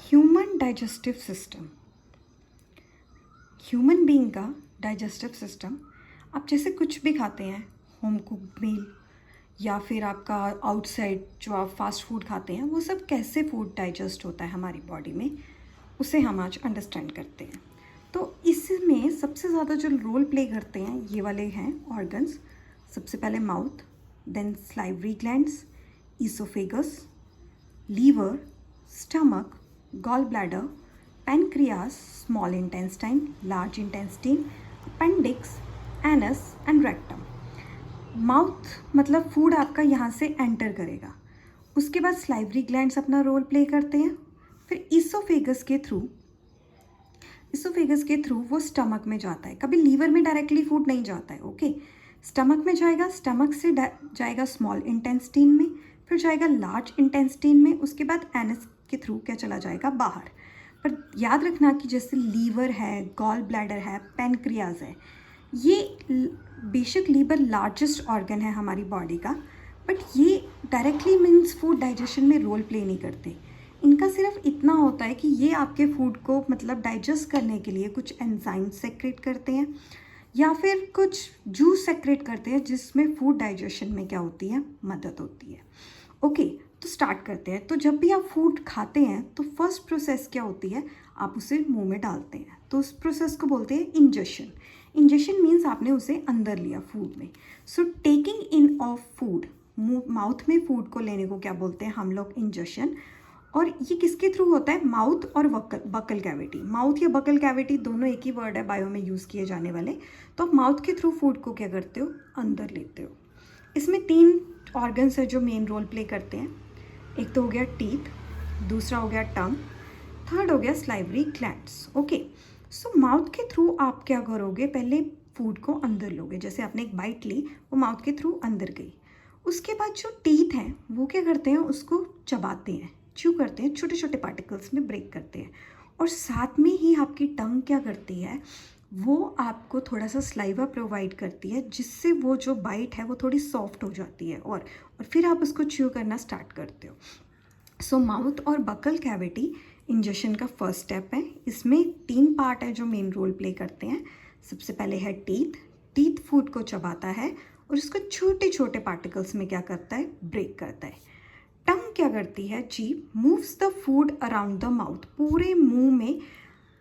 Human digestive system, human being का digestive system, आप जैसे कुछ भी खाते हैं, होम कुक्ड मील या फिर आपका आउटसाइड जो आप फास्ट फूड खाते हैं, वो सब कैसे फूड डाइजेस्ट होता है हमारी बॉडी में, उसे हम आज अंडरस्टैंड करते हैं। तो इसमें सबसे ज़्यादा जो रोल प्ले करते हैं ये वाले हैं ऑर्गन्स। सबसे पहले mouth, then salivary glands, oesophagus, liver, stomach, gall bladder, pancreas, small intestine, large intestine, appendix, anus and rectum. Mouth मतलब फूड आपका यहाँ से एंटर करेगा, उसके बाद स्लाइवरी ग्लैंड्स अपना रोल प्ले करते हैं, फिर ईसोफेगस के थ्रू वो स्टमक में जाता है। कभी लीवर में डायरेक्टली फूड नहीं जाता है, ओके। स्टमक में जाएगा, स्टमक से जाएगा स्मॉल इंटेस्टाइन में, फिर जाएगा लार्ज इंटेस्टाइन में, उसके बाद एनस के थ्रू क्या चला जाएगा बाहर। पर याद रखना कि जैसे लीवर है, गॉल ब्लैडर है, पैनक्रियाज है, ये बेशक लीवर लार्जेस्ट ऑर्गन है हमारी बॉडी का, बट ये डायरेक्टली मीन्स फूड डाइजेशन में रोल प्ले नहीं करते। इनका सिर्फ इतना होता है कि ये आपके फूड को मतलब डाइजेस्ट करने के लिए कुछ एंजाइम सेक्रेट करते हैं या फिर कुछ जूस सेक्रेट करते हैं, जिसमें फूड डाइजेशन में क्या होती है, मदद होती है। ओके, तो स्टार्ट करते हैं। तो जब भी आप फूड खाते हैं तो फर्स्ट प्रोसेस क्या होती है, आप उसे मुंह में डालते हैं, तो उस प्रोसेस को बोलते हैं इंजेशन। इंजेशन मीन्स आपने उसे अंदर लिया फूड में। So taking in of food, mouth में फूड को लेने को क्या बोलते हैं हम लोग, इंजेशन। और ये किसके थ्रू होता है, माउथ और बकल कैविटी। माउथ या बकल कैविटी दोनों एक ही वर्ड है बायो में यूज़ किए जाने वाले। तो आप माउथ के थ्रू फूड को क्या करते हो, अंदर लेते हो। इसमें 3 ऑर्गन्स है जो मेन रोल प्ले करते हैं। एक तो हो गया टीथ, दूसरा हो गया टंग, थर्ड हो गया स्लाइवरी ग्लैंड्स। ओके, सो माउथ के थ्रू आप क्या करोगे, पहले फूड को अंदर लोगे। जैसे आपने एक बाइट ली, वो माउथ के थ्रू अंदर गई। उसके बाद जो टीथ हैं वो क्या करते हैं, उसको चबाते हैं, च्यू करते हैं, छोटे छोटे पार्टिकल्स में ब्रेक करते हैं। और साथ में ही आपकी टंग क्या करती है, वो आपको थोड़ा सा स्लाइवा प्रोवाइड करती है, जिससे वो जो बाइट है वो थोड़ी सॉफ्ट हो जाती है, और फिर आप उसको च्यू करना स्टार्ट करते हो। सो माउथ और बकल कैविटी इंजेक्शन का फर्स्ट स्टेप है। इसमें 3 पार्ट है जो मेन रोल प्ले करते हैं। सबसे पहले है टीथ फूड को चबाता है और उसको छोटे छोटे पार्टिकल्स में क्या करता है, ब्रेक करता है। टंग क्या करती है, जीभ moves the food around the mouth, पूरे मुंह में,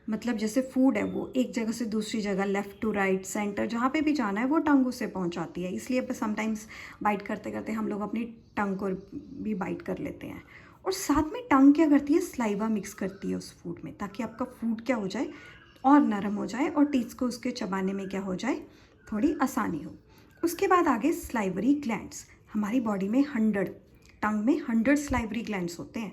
मतलब जैसे फूड है वो एक जगह से दूसरी जगह, लेफ़्ट टू राइट, सेंटर, जहाँ पे भी जाना है वो टंग उससे पहुँचाती है। इसलिए समटाइम्स बाइट करते करते हम लोग अपनी टंग को भी बाइट कर लेते हैं। और साथ में टंग क्या करती है, स्लाइवा मिक्स करती है उस फूड में, ताकि आपका फूड क्या हो जाए, और नरम हो जाए और टीथ को उसके चबाने में क्या हो जाए, थोड़ी आसानी हो। उसके बाद आगे स्लाइवरी ग्लैंड्स। हमारी बॉडी में 100, टंग में 100 स्लाइवरी ग्लैंड्स होते हैं,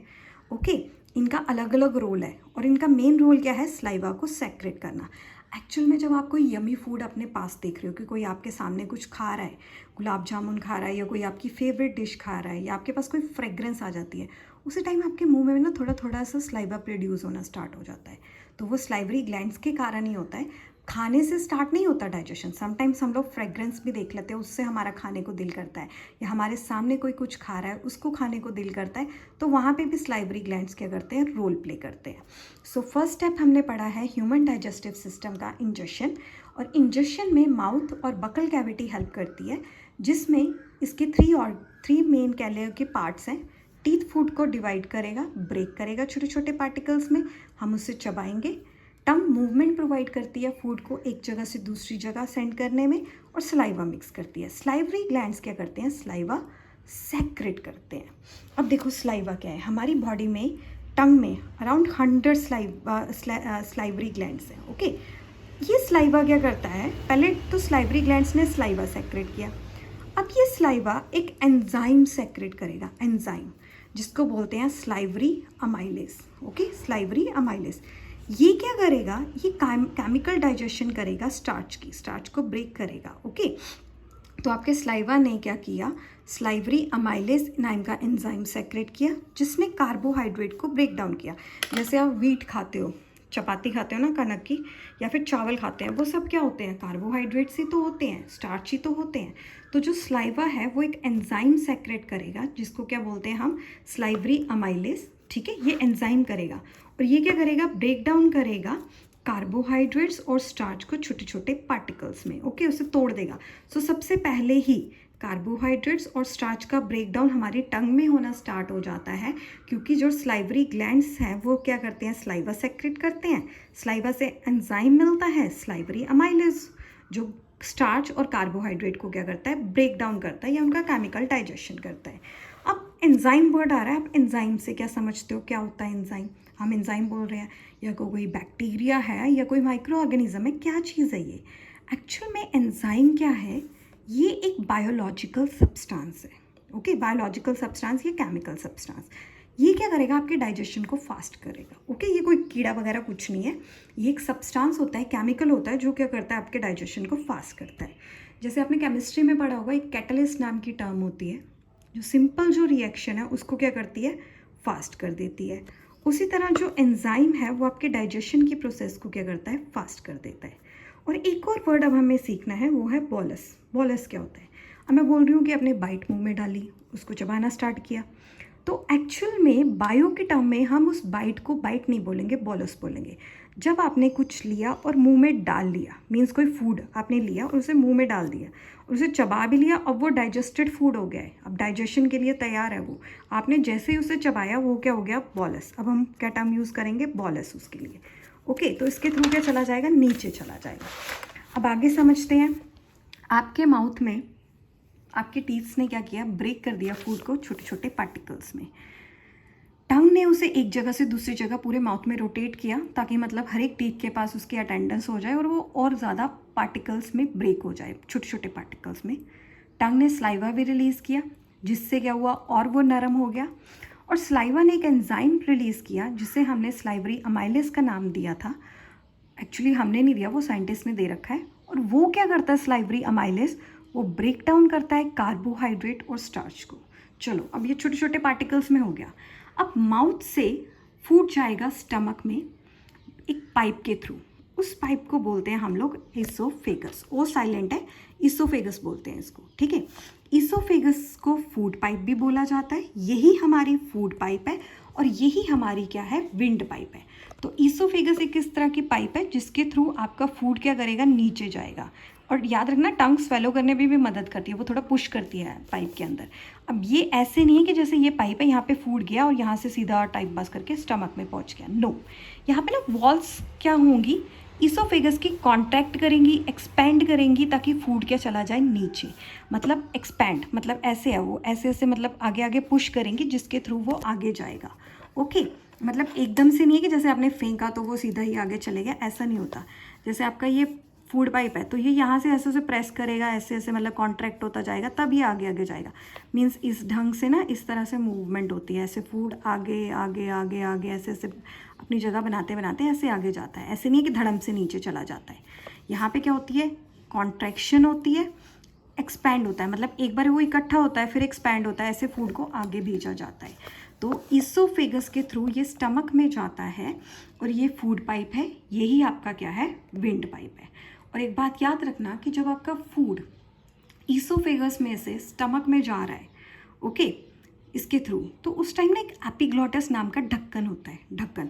ओके। इनका अलग अलग रोल है और इनका मेन रोल क्या है, स्लाइवा को सेक्रेट करना। एक्चुअल में जब आप कोई यमी फूड अपने पास देख रहे हो कि कोई आपके सामने कुछ खा रहा है, गुलाब जामुन खा रहा है या कोई आपकी फेवरेट डिश खा रहा है, या आपके पास कोई फ्रेग्रेंस आ जाती है, उसी टाइम आपके मुंह में ना थोड़ा थोड़ा सा स्लाइवा प्रोड्यूस होना स्टार्ट हो जाता है। तो वो स्लाइवरी ग्लैंड्स के कारण ही होता है, खाने से स्टार्ट नहीं होता डाइजेशन। समटाइम्स हम लोग फ्रेग्रेंस भी देख लेते हैं, उससे हमारा खाने को दिल करता है, या हमारे सामने कोई कुछ खा रहा है उसको खाने को दिल करता है, तो वहाँ पे भी स्लाइवरी ग्लैंड्स क्या करते हैं, रोल प्ले करते हैं। सो फर्स्ट स्टेप हमने पढ़ा है ह्यूमन डाइजेस्टिव सिस्टम का इंजेक्शन। और इंजेक्शन में माउथ और बकल कैविटी हेल्प करती है, जिसमें इसके 3 मेन कैलेयर के पार्ट्स हैं। टीथ फूड को डिवाइड करेगा, ब्रेक करेगा छोटे छोटे पार्टिकल्स में, हम उसे चबाएंगे। टंग मूवमेंट प्रोवाइड करती है फूड को एक जगह से दूसरी जगह सेंड करने में, और स्लाइवा मिक्स करती है। स्लाइवरी ग्लैंड्स क्या करते हैं, स्लाइवा सेक्रेट करते हैं। अब देखो स्लाइवा क्या है, हमारी बॉडी में टंग में अराउंड 100 स्लाइवरी ग्लैंड्स हैं, ओके। ये स्लाइवा क्या करता है, पहले तो स्लाइवरी ग्लैंड्स ने स्लाइवा सेक्रेट किया, अब ये स्लाइवा एक एंजाइम सेक्रेट करेगा, एंजाइम जिसको बोलते हैं salivary amylase, okay. Salivary amylase ये क्या करेगा, ये केमिकल डाइजेशन करेगा स्टार्च को ब्रेक करेगा, ओके। तो आपके स्लाइवा ने क्या किया, स्लाइवरी अमाइलेज नाम का एंजाइम सेक्रेट किया, जिसने कार्बोहाइड्रेट को ब्रेक डाउन किया। जैसे आप व्हीट खाते हो, चपाती खाते हो ना कनक की, या फिर चावल खाते हैं, वो सब क्या होते हैं, कार्बोहाइड्रेट्स ही तो होते हैं, स्टार्च ही तो होते हैं। तो जो स्लाइवा है वो एक एंजाइम सेक्रेट करेगा, जिसको क्या बोलते हैं हम, स्लाइवरी अमाइलेज, ठीक है, ये एंजाइम करेगा और ये क्या करेगा, ब्रेक डाउन करेगा कार्बोहाइड्रेट्स और स्टार्च को छोटे छोटे पार्टिकल्स में, ओके, उसे तोड़ देगा। सो सबसे पहले ही कार्बोहाइड्रेट्स और स्टार्च का ब्रेक डाउन हमारी टंग में होना स्टार्ट हो जाता है, क्योंकि जो स्लाइवरी ग्लैंड्स हैं वो क्या करते हैं, स्लाइवा सेक्रेट करते हैं। स्लाइवा से एंजाइम मिलता है स्लाइवरी अमाइलेज, जो स्टार्च और कार्बोहाइड्रेट को क्या करता है, ब्रेक डाउन करता है या उनका केमिकल डाइजेशन करता है। अब एंजाइम वर्ड आ रहा है, आप एंजाइम से क्या समझते हो, क्या होता है एंजाइम? हम एंजाइम बोल रहे हैं या कोई बैक्टीरिया है या कोई माइक्रो ऑर्गेनिज्म है, क्या चीज़ है ये? एक्चुअल में एंजाइम क्या है, ये एक बायोलॉजिकल सब्सटेंस है, ओके, बायोलॉजिकल सब्सटेंस या केमिकल सब्सटेंस। ये क्या करेगा, आपके डाइजेशन को फास्ट करेगा, ओके। ये कोई कीड़ा वगैरह कुछ नहीं है, ये एक सब्सटेंस होता है, केमिकल होता है, जो क्या करता है, आपके डाइजेशन को फास्ट करता है। जैसे आपने केमिस्ट्री में पढ़ा होगा, एक कैटलिस्ट नाम की टर्म होती है, जो सिंपल जो रिएक्शन है उसको क्या करती है, फास्ट कर देती है। उसी तरह जो एंजाइम है वो आपके डाइजेशन की प्रोसेस को क्या करता है, फास्ट कर देता है। और एक और वर्ड अब हमें सीखना है, वो है बॉलस। बॉलस क्या होता है? अब मैं बोल रही हूँ कि आपने बाइट मुंह में डाली, उसको चबाना स्टार्ट किया, तो एक्चुअल में बायो के टर्म में हम उस बाइट को बाइट नहीं बोलेंगे, बॉलस बोलेंगे। जब आपने कुछ लिया और मुंह में डाल लिया, मीन्स कोई फूड आपने लिया और उसे मुंह में डाल दिया और उसे चबा भी लिया, अब वो डाइजेस्टेड फूड हो गया है, अब डाइजेशन के लिए तैयार है वो, आपने जैसे ही उसे चबाया वो क्या हो गया, बॉलस। अब हम क्या टर्म यूज़ करेंगे, बॉलस उसके लिए, ओके। तो इसके थ्रू क्या चला जाएगा, नीचे चला जाएगा। अब आगे समझते हैं, आपके माउथ में आपके टीथ्स ने क्या किया, ब्रेक कर दिया फूड को छोटे छोटे पार्टिकल्स में। टंग ने उसे एक जगह से दूसरी जगह पूरे माउथ में रोटेट किया, ताकि मतलब हर एक टीथ के पास उसकी अटेंडेंस हो जाए और वो और ज़्यादा पार्टिकल्स में ब्रेक हो जाए, छोटे छोटे पार्टिकल्स में। टंग ने स्लाइवा भी रिलीज़ किया, जिससे क्या हुआ, और वो नरम हो गया। और स्लाइवा ने एक एंजाइम रिलीज़ किया, जिसे हमने स्लाइवरी अमाइलेज का नाम दिया था। एक्चुअली हमने नहीं दिया, वो साइंटिस्ट ने दे रखा है। और वो क्या करता है, स्लाइवरी अमाइलेज, वो ब्रेक डाउन करता है कार्बोहाइड्रेट और स्टार्च को। चलो, अब ये छोटे छोटे पार्टिकल्स में हो गया। अब माउथ से फूड जाएगा स्टमक में एक पाइप के थ्रू, उस पाइप को बोलते हैं हम लोग ईसोफेगस। ओ साइलेंट है, ईसोफेगस बोलते हैं इसको, ठीक है। ईसोफेगस को फूड पाइप भी बोला जाता है, यही हमारी फूड पाइप है और यही हमारी क्या है, विंड पाइप है। तो ईसोफेगस एक इस तरह की पाइप है जिसके थ्रू आपका फूड क्या करेगा, नीचे जाएगा। और याद रखना, टंग स्वेलो करने में भी मदद करती है, वो थोड़ा पुश करती है पाइप के अंदर। अब ये ऐसे नहीं है कि जैसे ये पाइप है, यहाँ पे फूड गया और यहाँ से सीधा टाइप बस करके स्टमक में पहुँच गया, नो। यहाँ पे ना वॉल्स क्या होंगी, ईसोफेगस की कॉन्ट्रैक्ट करेंगी, एक्सपेंड करेंगी, ताकि फूड क्या चला जाए नीचे। मतलब एक्सपैंड मतलब ऐसे है, वो ऐसे ऐसे मतलब आगे आगे पुश करेंगी, जिसके थ्रू वो आगे जाएगा, ओके। मतलब एकदम से नहीं है कि जैसे आपने फेंका तो वो सीधा ही आगे चले गया, ऐसा नहीं होता। जैसे आपका ये फूड पाइप है, तो ये यहाँ से ऐसे ऐसे प्रेस करेगा, ऐसे ऐसे मतलब कॉन्ट्रैक्ट होता जाएगा, तब ये आगे आगे जाएगा। मीन्स इस ढंग से ना, इस तरह से मूवमेंट होती है, ऐसे फूड आगे आगे आगे आगे ऐसे ऐसे अपनी जगह बनाते बनाते ऐसे आगे जाता है। ऐसे नहीं है कि धड़म से नीचे चला जाता है। यहाँ पे क्या होती है, कॉन्ट्रैक्शन होती है, एक्सपैंड होता है, मतलब एक बार वो इकट्ठा होता है फिर एक्सपैंड होता है, ऐसे फूड को आगे भेजा जाता है। तो ईसोफेगस के थ्रू ये स्टमक में जाता है और ये फूड पाइप है, यही आपका क्या है, विंड पाइप है। और एक बात याद रखना कि जब आपका फूड ईसोफेगस में से स्टमक में जा रहा है, ओके, इसके थ्रू, तो उस टाइम ना एक एपिग्लॉटिस नाम का ढक्कन होता है, ढक्कन,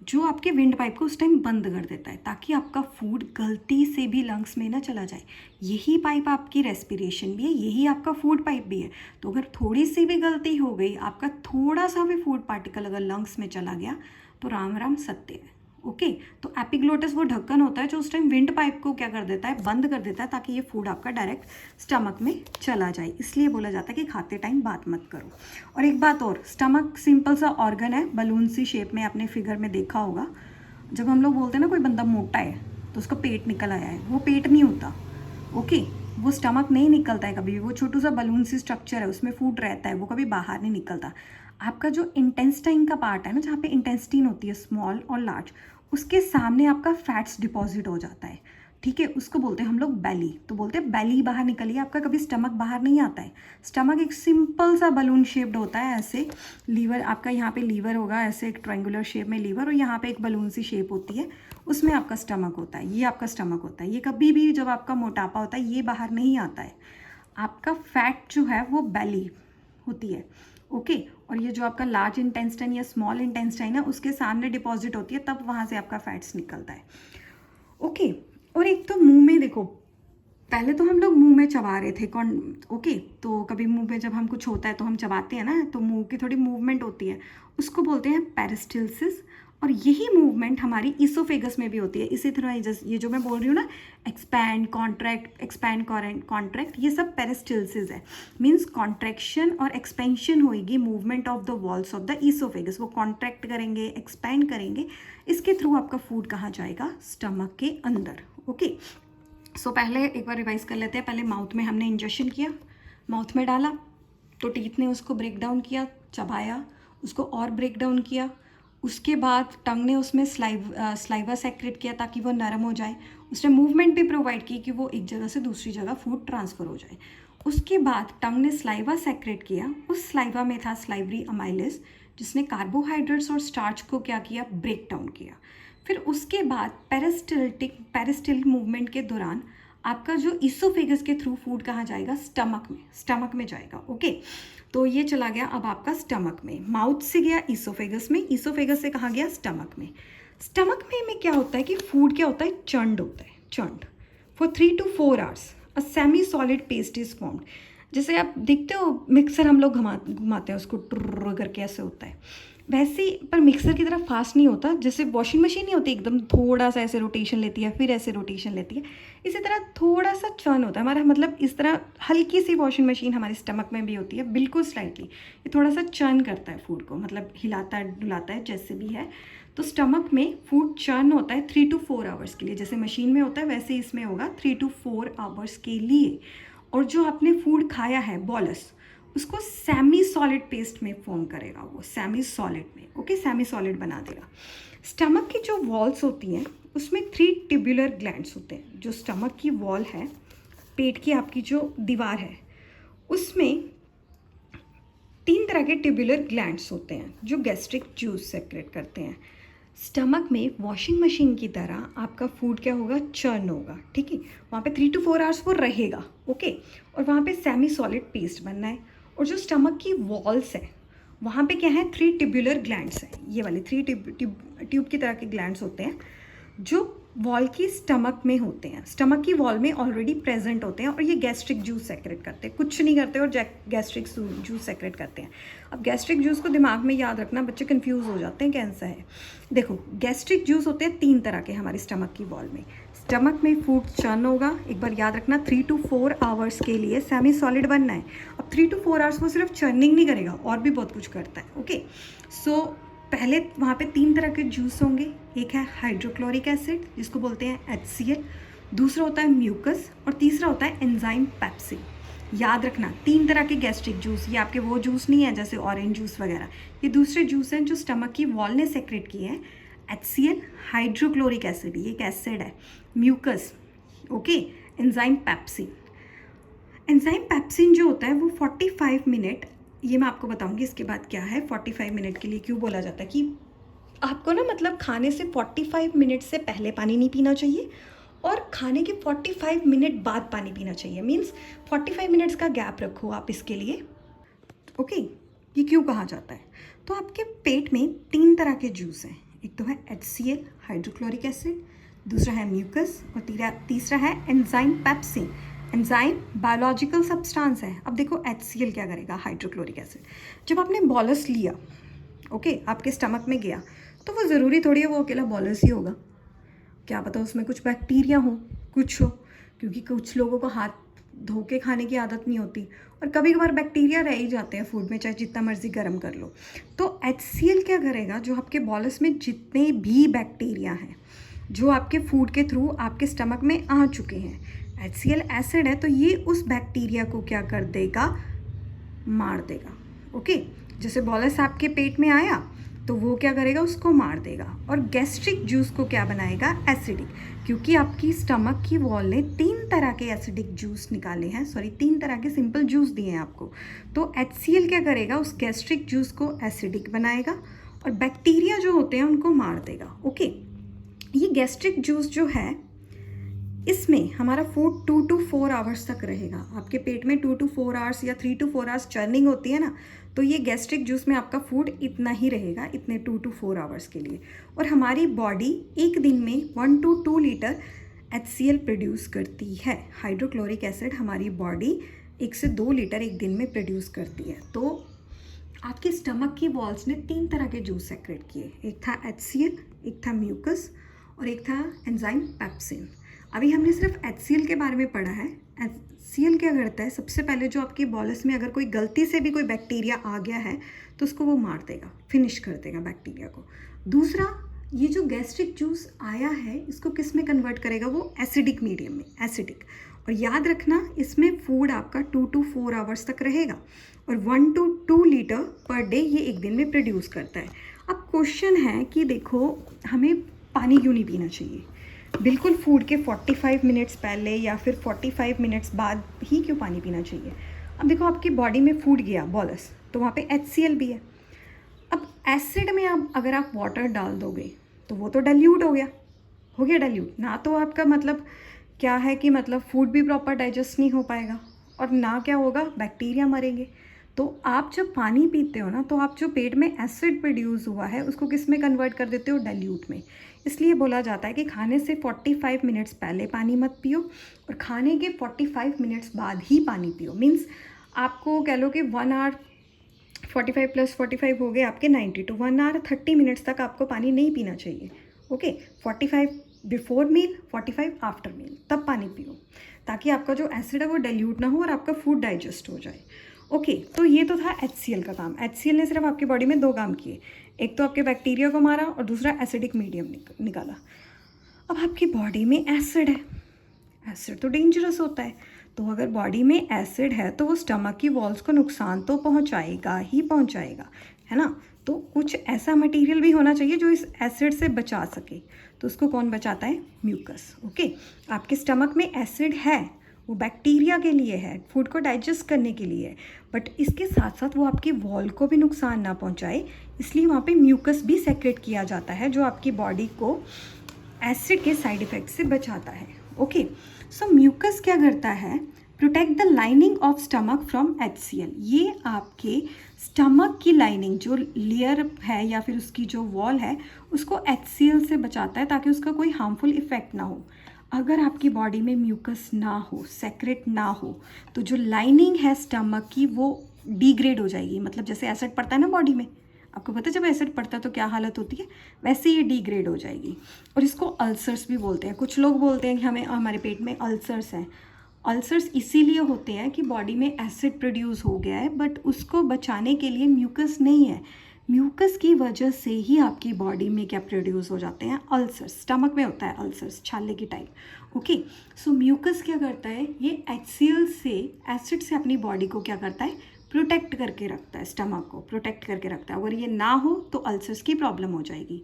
जो आपके विंड पाइप को उस टाइम बंद कर देता है, ताकि आपका फूड गलती से भी लंग्स में ना चला जाए। यही पाइप आपकी रेस्पिरेशन भी है, यही आपका फूड पाइप भी है। तो अगर थोड़ी सी भी गलती हो गई, आपका थोड़ा सा भी फूड पार्टिकल अगर लंग्स में चला गया, तो राम राम सत्य है, ओके। तो एपिग्लोटिस वो ढक्कन होता है जो उस टाइम विंड पाइप को क्या कर देता है, बंद कर देता है, ताकि ये फूड आपका डायरेक्ट स्टमक में चला जाए। इसलिए बोला जाता है कि खाते टाइम बात मत करो। और एक बात और, स्टमक सिंपल सा ऑर्गन है, बलून सी शेप में, आपने फिगर में देखा होगा। जब हम लोग बोलते हैं ना कोई बंदा मोटा है तो उसका पेट निकल आया है, वो पेट नहीं होता, ओके। वो स्टमक नहीं निकलता है कभी भी, वो छोटू सा बलून सी स्ट्रक्चर है, उसमें फूड रहता है, वो कभी बाहर नहीं निकलता। आपका जो इंटेस्टाइन का पार्ट है ना, जहाँ पे इंटेस्टाइन होती है स्मॉल और लार्ज, उसके सामने आपका फैट्स डिपॉजिट हो जाता है, ठीक है। उसको बोलते हैं हम लोग बेली। तो बोलते हैं बेली बाहर निकली, आपका कभी स्टमक बाहर नहीं आता है। स्टमक एक सिंपल सा बलून शेप्ड होता है, ऐसे लीवर, आपका यहाँ पे लीवर होगा, ऐसे एक ट्रायंगुलर शेप में लीवर, और यहाँ पे एक बलून सी शेप होती है, उसमें आपका स्टमक होता है। ये आपका स्टमक होता है। ये कभी भी जब आपका मोटापा होता है ये बाहर नहीं आता है। आपका फैट जो है वो बेली होती है, ओके। और ये जो आपका लार्ज इंटेस्टाइन या स्मॉल इंटेस्टाइन है उसके सामने डिपॉजिट होती है, तब वहाँ से आपका फैट्स निकलता है। ओके। और एक तो मुंह में देखो, पहले तो हम लोग मुंह में चबा रहे थे कौन, ओके, तो कभी मुंह में जब हम कुछ होता है तो हम चबाते हैं ना, तो मुंह की थोड़ी मूवमेंट होती है, उसको बोलते हैं पेरिस्टल्सिस। और यही मूवमेंट हमारी ईसोफेगस में भी होती है। इसी तरह ये जो मैं बोल रही हूँ ना, एक्सपैंड कॉन्ट्रैक्ट, ये सब पेरिस्टल्सिस है। मीन्स कॉन्ट्रैक्शन और एक्सपेंशन होएगी movement of the walls of the oesophagus. वो कॉन्ट्रैक्ट करेंगे, एक्सपैंड करेंगे, इसके थ्रू आपका फूड कहाँ जाएगा, स्टमक के अंदर। ओके। सो पहले एक बार रिवाइज कर लेते हैं। पहले माउथ में हमने इंजेक्शन किया, माउथ में डाला, तो टीथ ने उसको ब्रेक डाउन किया, चबाया, उसको और ब्रेक डाउन किया। उसके बाद टंग ने उसमें स्लाइवा सेक्रेट किया ताकि वो नरम हो जाए। उसने मूवमेंट भी प्रोवाइड की कि वो एक जगह से दूसरी जगह फूड ट्रांसफ़र हो जाए। उसके बाद टंग ने स्लाइवा सेक्रेट किया, उस स्लाइवा में था स्लाइवरी अमाइलेज, जिसने कार्बोहाइड्रेट्स और स्टार्च को क्या किया, ब्रेक डाउन किया। फिर उसके बाद पेरिस्टल मूवमेंट के दौरान आपका जो ईसोफेगस के थ्रू फूड कहाँ जाएगा, स्टमक में जाएगा। ओके। तो ये चला गया अब आपका स्टमक में, माउथ से गया ईसोफेगस में, ईसोफेगस से कहाँ गया, स्टमक में। स्टमक में क्या होता है कि फूड क्या होता है, चर्न्ड होता है, churned for 3 to 4 hours a semi solid paste is formed. जैसे आप देखते हो मिक्सर हम लोग घुमाते हैं उसको, टुर्र करके ऐसे होता है, वैसे ही, पर मिक्सर की तरह फास्ट नहीं होता। जैसे वॉशिंग मशीन नहीं होती, एकदम थोड़ा सा ऐसे रोटेशन लेती है, फिर ऐसे रोटेशन लेती है, इसी तरह थोड़ा सा चर्न होता है हमारा, मतलब इस तरह हल्की सी वॉशिंग मशीन हमारे स्टमक में भी होती है, बिल्कुल स्लाइटली। ये थोड़ा सा चर्न करता है फूड को, मतलब हिलाता है डुलाता है जैसे भी है। तो स्टमक में फूड चर्न होता है 3 to 4 hours के लिए, जैसे मशीन में होता है वैसे इसमें होगा 3 to 4 hours के लिए। और जो आपने फूड खाया है बॉलस, उसको सेमी सॉलिड पेस्ट में फॉर्म करेगा, वो सेमी सॉलिड में, ओके, सेमी सॉलिड बना देगा। स्टमक की जो वॉल्स होती हैं उसमें 3 ट्यूबुलर ग्लैंड्स होते हैं। जो स्टमक की वॉल है, पेट की आपकी जो दीवार है, उसमें 3 तरह के ट्यूबुलर ग्लैंड्स होते हैं जो गैस्ट्रिक जूस सेक्रेट करते हैं। स्टमक में वॉशिंग मशीन की तरह आपका फूड क्या होगा, चर्न होगा, ठीक है। वहाँ पे 3 to 4 hours वो रहेगा, ओके। और वहाँ पे सेमी सॉलिड पेस्ट बनना है। और जो स्टमक की वॉल्स है वहाँ पे क्या है, 3 ट्यूबुलर ग्लैंड्स हैं, ये वाले 3 ट्यूब की तरह के ग्लैंड्स होते हैं जो वॉल की स्टमक में होते हैं, स्टमक की वॉल में ऑलरेडी प्रेजेंट होते हैं। और ये गैस्ट्रिक जूस सेक्रेट करते हैं, कुछ नहीं करते और गैस्ट्रिक जूस सेक्रेट करते हैं। अब गैस्ट्रिक जूस को दिमाग में याद रखना, बच्चे कंफ्यूज हो जाते हैं कैसा है। देखो गैस्ट्रिक जूस होते हैं 3 तरह के हमारी स्टमक की वॉल में। स्टमक में फूड चर्न होगा, एक बार याद रखना, 3 to 4 hours के लिए सेमी सॉलिड बनना है। अब 3 to 4 hours वो सिर्फ चर्निंग नहीं करेगा, और भी बहुत कुछ करता है, ओके। सो पहले वहाँ पे 3 तरह के जूस होंगे। एक है हाइड्रोक्लोरिक एसिड जिसको बोलते हैं HCl, दूसरा होता है म्यूकस, और तीसरा होता है एंजाइम पेप्सिन। याद रखना 3 तरह के गैस्ट्रिक जूस, ये आपके वो जूस नहीं है जैसे ऑरेंज जूस वगैरह, ये दूसरे जूस हैं जो स्टमक की वॉल ने सेक्रेट किए हैं। HCl, हाइड्रोक्लोरिक एसिड, ये एक एसिड है, mucus, okay, enzyme pepsin. Enzyme pepsin जो होता है वो 45 मिनट, ये मैं आपको बताऊंगी इसके बाद क्या है। 45 मिनट के लिए क्यों बोला जाता है कि आपको ना, मतलब खाने से 45 मिनट से पहले पानी नहीं पीना चाहिए और खाने के 45 मिनट बाद पानी पीना चाहिए। मीन्स 45 मिनट्स का गैप रखो आप इसके लिए, ओके। ये क्यों कहा जाता है, तो आपके पेट में 3 तरह के जूस हैं। एक तो है HCl, हाइड्रोक्लोरिक एसिड, दूसरा है म्यूकस, और तीसरा है enzyme pepsin. Enzyme biological substance है। अब देखो HCl क्या करेगा, हाइड्रोक्लोरिक एसिड, जब आपने बॉलस लिया, ओके, आपके स्टमक में गया, तो वो ज़रूरी थोड़ी है वो अकेला बॉलस ही होगा, क्या पता उसमें कुछ बैक्टीरिया हो, कुछ हो, क्योंकि कुछ लोगों को हाथ धो के खाने की आदत नहीं होती, और कभी कभार बैक्टीरिया रह ही जाते हैं फूड में, चाहे जितना मर्जी गर्म कर लो। तो HCl क्या करेगा, जो आपके बॉलस में जितने भी बैक्टीरिया हैं जो आपके फूड के थ्रू आपके स्टमक में आ चुके हैं, HCl एसिड है, तो ये उस बैक्टीरिया को क्या कर देगा, मार देगा, ओके। जैसे बॉलस आपके पेट में आया तो वो क्या करेगा, उसको मार देगा। और गैस्ट्रिक जूस को क्या बनाएगा, एसिडिक, क्योंकि आपकी स्टमक की वॉल ने 3 तरह के एसिडिक जूस निकाले हैं, 3 तरह के सिंपल जूस दिए हैं आपको। तो HCl क्या करेगा, उस गैस्ट्रिक जूस को एसिडिक बनाएगा और बैक्टीरिया जो होते हैं उनको मार देगा, ओके। ये गैस्ट्रिक जूस जो है इसमें हमारा फूड 2 to 4 आवर्स तक रहेगा। आपके पेट में 2 to 4 आवर्स या 3 to 4 आवर्स चर्निंग होती है ना, तो ये गैस्ट्रिक जूस में आपका फूड इतना ही रहेगा, इतने 2 to 4 आवर्स के लिए। और हमारी बॉडी एक दिन में 1 to 2 लीटर HCl प्रोड्यूस करती है। हाइड्रोक्लोरिक एसिड हमारी बॉडी 1 से 2 लीटर एक दिन में प्रोड्यूस करती है। तो आपके स्टमक की वॉल्स ने 3 तरह के जूस सेक्रेट किए, एक था HCl, एक था म्यूकस और एक था एंजाइम पेप्सिन। अभी हमने सिर्फ HCl के बारे में पढ़ा है। HCl क्या करता है, सबसे पहले जो आपकी बॉलस में अगर कोई गलती से भी कोई बैक्टीरिया आ गया है तो उसको वो मार देगा, फिनिश कर देगा बैक्टीरिया को। दूसरा, ये जो गैस्ट्रिक जूस आया है इसको किस में कन्वर्ट करेगा, वो एसिडिक मीडियम में, एसिडिक। और याद रखना इसमें फूड आपका 2 to 4 आवर्स तक रहेगा और 1 to 2 लीटर पर डे ये एक दिन में प्रोड्यूस करता है। अब क्वेश्चन है कि देखो हमें पानी क्यों नहीं पीना चाहिए, बिल्कुल फूड के 45 मिनट्स पहले या फिर 45 मिनट्स बाद ही क्यों पानी पीना चाहिए। अब देखो आपकी बॉडी में फूड गया बॉलस, तो वहाँ पे HCl भी है। अब एसिड में आप अगर आप वाटर डाल दोगे तो वो तो डाइल्यूट हो गया डाइल्यूट ना, तो आपका मतलब क्या है कि मतलब फूड भी प्रॉपर डाइजेस्ट नहीं हो पाएगा और ना क्या होगा, बैक्टीरिया मरेंगे। तो आप जब पानी पीते हो ना, तो आप जो पेट में एसिड प्रोड्यूस हुआ है उसको किस में कन्वर्ट कर देते हो, डाइल्यूट में। इसलिए बोला जाता है कि खाने से 45 मिनट्स पहले पानी मत पियो और खाने के 45 मिनट्स बाद ही पानी पियो। मीन्स आपको कह लो कि 1 आवर 45 प्लस 45 हो गए आपके 90, तो 1 आवर 30 मिनट्स तक आपको पानी नहीं पीना चाहिए। Okay, 45 before meal, 45 after meal, तब पानी पियो ताकि आपका जो एसिड है वो डाइल्यूट ना हो और आपका फूड डाइजेस्ट हो जाए। ओके, तो ये तो था HCl का काम। HCl ने सिर्फ आपकी बॉडी में 2 काम किए, एक तो आपके बैक्टीरिया को मारा और दूसरा एसिडिक मीडियम निकाला। अब आपकी बॉडी में एसिड है, एसिड तो डेंजरस होता है, तो अगर बॉडी में एसिड है तो वो स्टमक की वॉल्स को नुकसान तो पहुंचाएगा ही पहुंचाएगा, है ना। तो कुछ ऐसा मटेरियल भी होना चाहिए जो इस एसिड से बचा सके, तो उसको कौन बचाता है, म्यूकस। ओके, आपके स्टमक में एसिड है, वो बैक्टीरिया के लिए है, फूड को डाइजेस्ट करने के लिए है, बट इसके साथ साथ वो आपकी वॉल को भी नुकसान ना पहुंचाए, इसलिए वहाँ पे म्यूकस भी सेक्रेट किया जाता है जो आपकी बॉडी को एसिड के साइड इफ़ेक्ट से बचाता है। ओके, सो म्यूकस क्या करता है, protect the lining of stomach from HCl। ये आपके स्टमक की लाइनिंग जो लेयर है या फिर उसकी जो वॉल है उसको HCl से बचाता है ताकि उसका कोई हार्मफुल इफेक्ट ना हो। अगर आपकी बॉडी में म्यूकस ना हो, सेक्रेट ना हो, तो जो लाइनिंग है स्टमक की वो डिग्रेड हो जाएगी। मतलब जैसे एसिड पड़ता है ना बॉडी में, आपको पता है जब एसिड पड़ता है तो क्या हालत होती है, वैसे ये डिग्रेड हो जाएगी। और इसको अल्सर्स भी बोलते हैं। कुछ लोग बोलते हैं कि हमारे पेट में अल्सर्स हैं। अल्सर्स इसीलिए होते हैं कि बॉडी में एसिड प्रोड्यूस हो गया है, बट उसको बचाने के लिए म्यूकस नहीं है। म्यूकस की वजह से ही आपकी बॉडी में क्या प्रोड्यूस हो जाते हैं, अल्सर्स। स्टमक में होता है अल्सर्स, छाले की टाइप। ओके, सो म्यूकस क्या करता है, ये HCl से, एसिड से अपनी बॉडी को क्या करता है, प्रोटेक्ट करके रखता है, स्टमक को प्रोटेक्ट करके रखता है। अगर ये ना हो तो अल्सर्स की प्रॉब्लम हो जाएगी।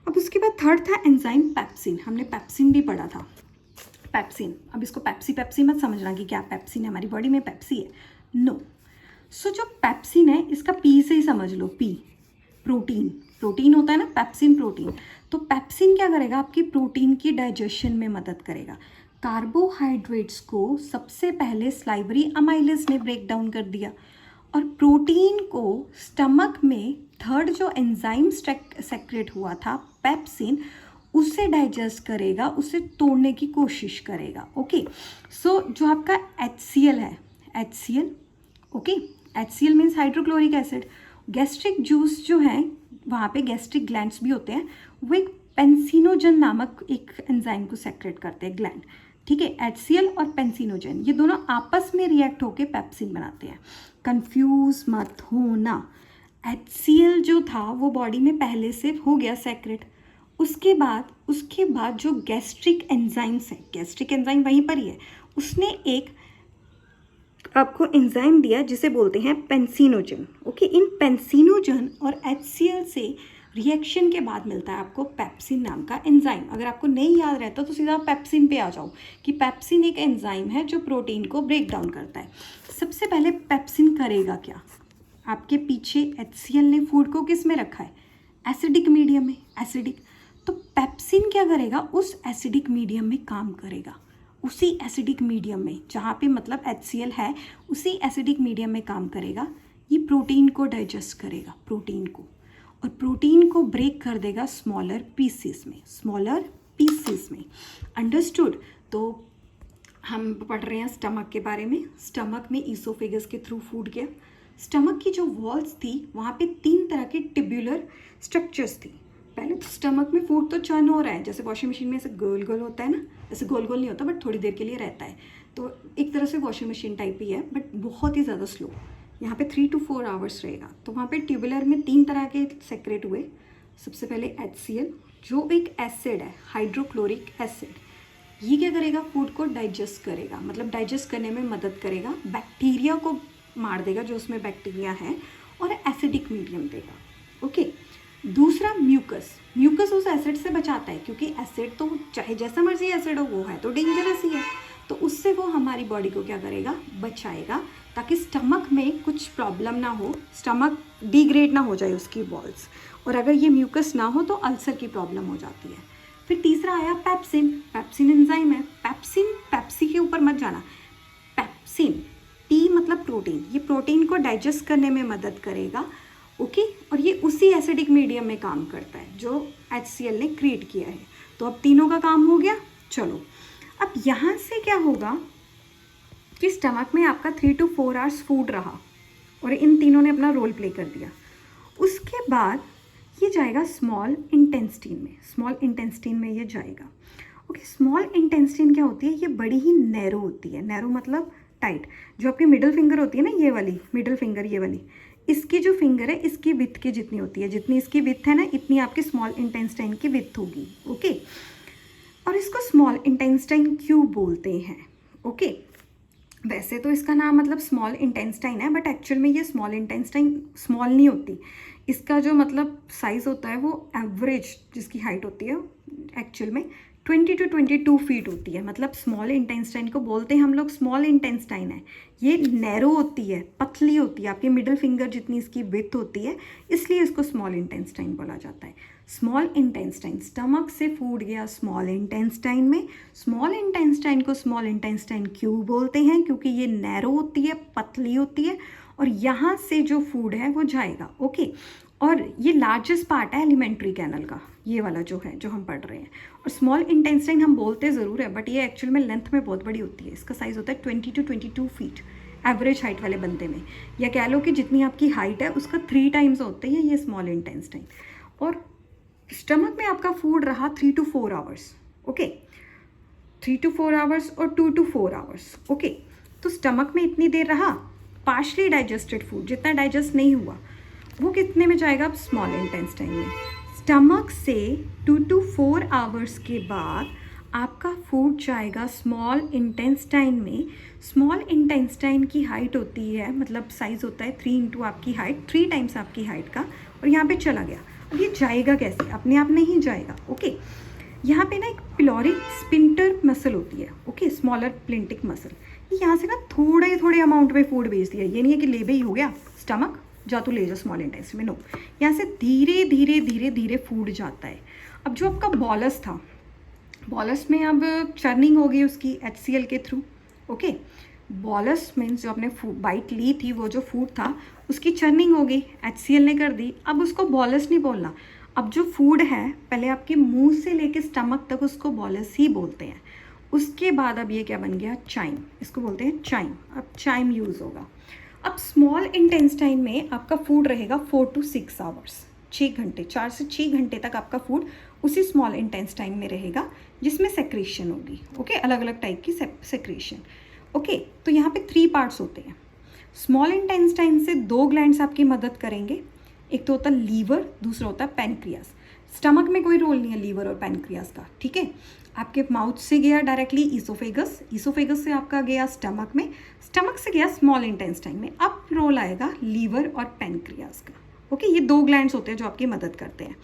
अब उसके बाद थर्ड था एंजाइम पेप्सिन। हमने पेप्सिन भी पढ़ा था, पेप्सिन। अब इसको पेप्सी मत समझना कि क्या पेप्सिन है, हमारी बॉडी में पेप्सी है, नो। सो जो पेप्सिन है इसका पी से ही समझ लो, पी प्रोटीन होता है ना, पेप्सिन प्रोटीन। तो पेप्सिन क्या करेगा, आपकी प्रोटीन की डाइजेशन में मदद करेगा। कार्बोहाइड्रेट्स को सबसे पहले स्लाइवरी अमाइलेज ने ब्रेक डाउन कर दिया और प्रोटीन को स्टमक में थर्ड जो एंजाइम सेक्रेट हुआ था पेप्सिन, उसे डाइजेस्ट करेगा, उसे तोड़ने की कोशिश करेगा। ओके, सो जो आपका HCl है, HCl, okay, HCl means hydrochloric acid. Gastric juice जो है वहाँ पे गैस्ट्रिक ग्लैंड्स भी होते हैं, वो एक पेंसिनोजन नामक एक एंजाइम को सेक्रेट करते हैं, ग्लैंड, ठीक है। HCl और पेंसिनोजन ये दोनों आपस में रिएक्ट होकर पेप्सिन बनाते हैं। कंफ्यूज मत होना, HCl जो था वो बॉडी में पहले से हो गया सेक्रेट, उसके बाद जो गैस्ट्रिक एंजाइम्स है, गैस्ट्रिक एंजाइम वहीं पर ही है, उसने एक आपको एंजाइम दिया जिसे बोलते हैं पेंसिनोजन। ओके, इन पेंसिनोजन और HCl से रिएक्शन के बाद मिलता है आपको पेप्सिन नाम का एंजाइम। अगर आपको नहीं याद रहता तो सीधा पेप्सिन पे आ जाओ कि पेप्सिन एक एंजाइम है जो प्रोटीन को ब्रेक डाउन करता है। सबसे पहले पेप्सिन करेगा क्या, आपके पीछे HCl ने फूड को किस में रखा है, एसिडिक मीडियम में, एसिडिक। तो पेप्सिन क्या करेगा, उस एसिडिक मीडियम में काम करेगा। उसी एसिडिक मीडियम में, जहाँ पे मतलब HCl है, उसी एसिडिक मीडियम में काम करेगा। ये प्रोटीन को डाइजेस्ट करेगा, प्रोटीन को, और प्रोटीन को ब्रेक कर देगा स्मॉलर पीसेस में। अंडरस्टूड? तो हम पढ़ रहे हैं स्टमक के बारे में। स्टमक में ईसोफेगस के थ्रू फूड गया। स्टमक की जो वॉल्स थी वहाँ पे 3 तरह के टिब्यूलर स्ट्रक्चर्स थी। पहले तो स्टमक में फूड तो चर्न हो रहा है, जैसे वॉशिंग मशीन में ऐसे गोल गोल होता है ना, ऐसे गोल गोल नहीं होता बट थोड़ी देर के लिए रहता है, तो एक तरह से वॉशिंग मशीन टाइप ही है बट बहुत ही ज़्यादा स्लो। यहाँ पे 3 to 4 आवर्स रहेगा। तो वहाँ पे ट्यूबुलर में 3 तरह के सेक्रेट हुए। सबसे पहले HCl, जो एक एसिड है, हाइड्रोक्लोरिक एसिड। ये क्या करेगा? फूड को डाइजेस्ट करेगा, मतलब डाइजेस्ट करने में मदद करेगा, बैक्टीरिया को मार देगा जो उसमें बैक्टीरिया है, और एसिडिक मीडियम देगा। ओके। दूसरा म्यूकस उस एसिड से बचाता है, क्योंकि एसिड तो चाहे जैसा मर्जी एसिड हो, वो है तो डेंजरस ही है, तो उससे वो हमारी बॉडी को क्या करेगा? बचाएगा, ताकि स्टमक में कुछ प्रॉब्लम ना हो, स्टमक डिग्रेड ना हो जाए उसकी वॉल्स, और अगर ये म्यूकस ना हो तो अल्सर की प्रॉब्लम हो जाती है। फिर तीसरा आया पेप्सिन एंजाइम है। पेप्सी के ऊपर मत जाना। पेप्सिन, टी मतलब प्रोटीन, ये प्रोटीन को डाइजेस्ट करने में मदद करेगा। ओके। और ये उसी एसिडिक मीडियम में काम करता है जो HCl ने क्रिएट किया है। तो अब तीनों का काम हो गया। चलो, अब यहाँ से क्या होगा कि स्टमक में आपका 3 to 4 आवर्स फूड रहा और इन तीनों ने अपना रोल प्ले कर दिया। उसके बाद ये जाएगा स्मॉल इंटेस्टाइन में ये जाएगा। ओके। स्मॉल इंटेस्टाइन क्या होती है? ये बड़ी ही नैरो होती है। नैरो मतलब टाइट। जो आपकी मिडिल फिंगर होती है ना, ये वाली मिडिल फिंगर, ये वाली, इसकी जो फिंगर है इसकी विड्थ के जितनी होती है, जितनी इसकी विड्थ है ना, इतनी आपकी स्मॉल इंटेस्टाइन की विड्थ होगी। ओके। और इसको स्मॉल इंटेस्टाइन क्यों बोलते हैं? ओके। वैसे तो इसका नाम मतलब स्मॉल इंटेस्टाइन है, बट एक्चुअल में ये स्मॉल इंटेस्टाइन स्मॉल नहीं होती। इसका जो मतलब साइज़ होता है वो एवरेज जिसकी हाइट होती है एक्चुअल में 20 to 22 फीट होती है। मतलब स्मॉल इंटेस्टाइन को बोलते हैं हम लोग स्मॉल इंटेस्टाइन है। ये नैरो होती है, पतली होती है, आपकी मिडिल फिंगर जितनी इसकी विड्थ होती है, इसलिए इसको स्मॉल इंटेस्टाइन बोला जाता है। स्मॉल इंटेस्टाइन, स्टमक से फूड गया स्मॉल इंटेस्टाइन में। स्मॉल इंटेस्टाइन को स्मॉल इंटेस्टाइन क्यों बोलते हैं? क्योंकि ये नैरो होती है, पतली होती है, और यहाँ से जो फूड है वो जाएगा। ओके। और ये लार्जेस्ट पार्ट है एलिमेंट्री कैनल का, ये वाला जो है जो हम पढ़ रहे हैं। और स्मॉल इंटेस्टाइन हम बोलते ज़रूर है, बट ये एक्चुअल में लेंथ में बहुत बड़ी होती है। इसका साइज़ होता है 20 to 22 फीट एवरेज हाइट वाले बंदे में, या कह लो कि जितनी आपकी हाइट है उसका 3 टाइम्स होते हैं ये स्मॉल इंटेस्टाइन। और स्टमक में आपका फूड रहा 3 to 4 hours. Okay. 3 to 4 hours और 2 to 4 आवर्स। ओके। तो स्टमक में इतनी देर रहा, पार्शली डाइजेस्टेड फूड जितना डाइजेस्ट नहीं हुआ वो कितने में जाएगा? अब स्मॉल इंटेस्टाइन में। स्टमक से 2 to 4 आवर्स के बाद आपका फूड जाएगा स्मॉल इंटेस्टाइन में। स्मॉल इंटेस्टाइन की हाइट होती है, मतलब साइज़ होता है 3 into आपकी हाइट, 3 टाइम्स आपकी हाइट का, और यहाँ पे चला गया। अब ये जाएगा कैसे? अपने आप नहीं जाएगा। ओके। यहाँ पे ना एक पिलोरिक स्पिंटर मसल होती है। ओके। स्मॉलर प्लिंटिक मसल, ये यहाँ से ना थोड़े अमाउंट में फूड भेजती है। ये नहीं है कि ले ही हो गया स्टमक, जा तो ले जा स्मॉल इंटेस्टाइन में, नो। यहाँ से धीरे धीरे फूड जाता है। अब जो आपका बॉलस था, बॉलस में अब चर्निंग होगी उसकी HCl के थ्रू। ओके। बॉलस मीन्स जो आपने बाइट ली थी, वो जो फूड था उसकी चर्निंग होगी, HCl ने कर दी। अब उसको बॉलस नहीं बोलना, अब जो फूड है पहले आपके मुंह से लेके स्टमक तक उसको बॉलस ही बोलते हैं। उसके बाद अब ये क्या बन गया? चाइम, इसको बोलते हैं चाइम। अब चाइम यूज़ होगा। अब स्मॉल इंटेस्टाइन में आपका फूड रहेगा 4 to 6 आवर्स, 6 घंटे, 4 से 6 घंटे तक आपका फूड उसी स्मॉल इंटेस्टाइन में रहेगा, जिसमें सेक्रेशन होगी। ओके। अलग अलग टाइप की सेक्रेशन। ओके। तो यहाँ पे 3 पार्ट्स होते हैं। स्मॉल इंटेस्टाइन से 2 ग्लैंड्स आपकी मदद करेंगे। एक तो होता है लीवर, दूसरा होता है पैनक्रियास। स्टमक में कोई रोल नहीं है लीवर और पैनक्रियास का, ठीक है। आपके माउथ से गया डायरेक्टली ईसोफेगस, ईसोफेगस से आपका गया स्टमक में, स्टमक से गया स्मॉल इंटेस्टाइन में। अब रोल आएगा लीवर और पैनक्रियास का। ओके। ये 2 ग्लैंड्स होते हैं जो आपकी मदद करते हैं।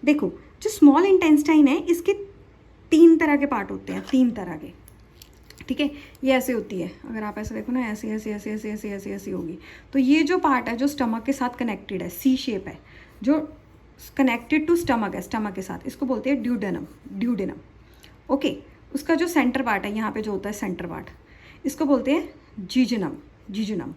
देखो, जो स्मॉल इंटेस्टाइन है इसके 3 तरह के पार्ट होते हैं, 3 तरह के, ठीक है। ये ऐसे होती है, अगर आप ऐसे देखो ना, ऐसे ऐसे ऐसे ऐसे ऐसे ऐसे ऐसी होगी। तो ये जो पार्ट है जो स्टमक के साथ कनेक्टेड है, C शेप है, जो कनेक्टेड टू स्टमक है, स्टमक के साथ, इसको बोलते हैं ड्यूडेनम। ओके। उसका जो सेंटर पार्ट है, यहाँ पे जो होता है सेंटर पार्ट, इसको बोलते हैं जीजुनम।